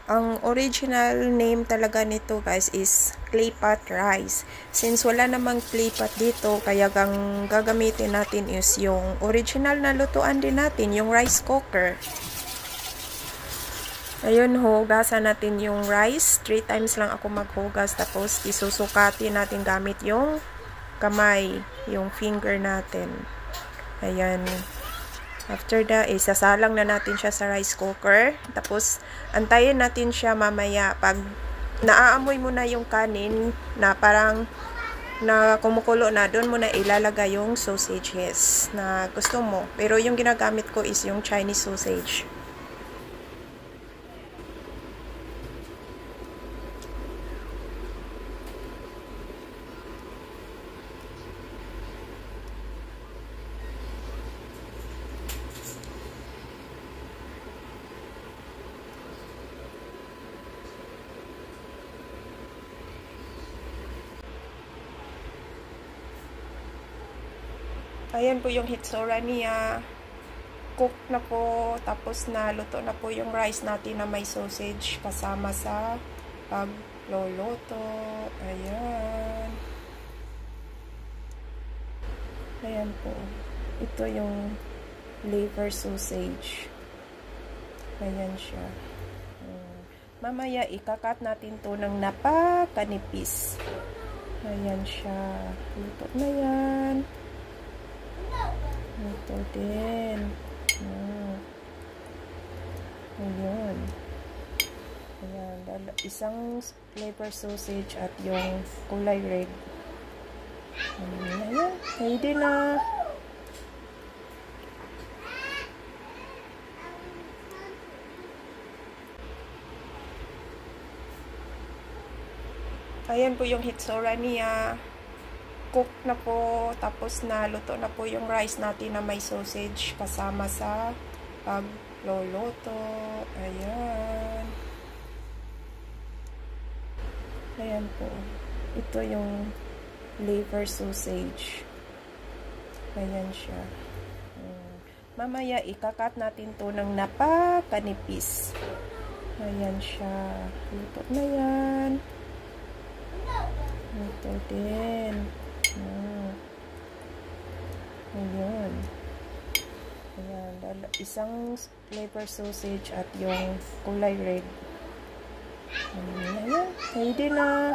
Ang original name talaga nito guys is clay pot rice. Since wala namang clay pot dito, kaya gagamitin natin is yung original na lutuan din natin, yung rice cooker. Ayun, hugasan natin yung rice. 3 times lang ako maghugas. Tapos isusukati natin gamit yung kamay, yung finger natin. Ayan. After that, isasalang na natin siya sa rice cooker. Tapos, antayin natin siya mamaya. Pag naaamoy mo na yung kanin na parang na kumukulo na, doon mo na ilalagay yung sausages na gusto mo. Pero yung ginagamit ko is yung Chinese sausage. Ayan po yung hitsura niya. Cook na po. Tapos naluto na po yung rice natin na may sausage kasama sa pagluluto. Ayan. Ayan po. Ito yung liver sausage. Ayan siya. Mamaya ikakat natin to ng napakanipis. Ayan siya. Luto na yan. Ito din. Ayan. Ayan. Isang flavor sausage at yung kulay red. Ayan. Ready na. Ayan po yung hitsura niya. Cook na po, tapos naluto na po yung rice natin na may sausage kasama sa pagluluto. Ayan. Ayan po. Ito yung liver sausage. Ayan siya. Mamaya ikakat natin to ng napakanipis. Ayan siya. Luto na yan. Ito din. Ayan. Ayan. Isang flavor sausage at yung kulay red. Ayan. Ready na.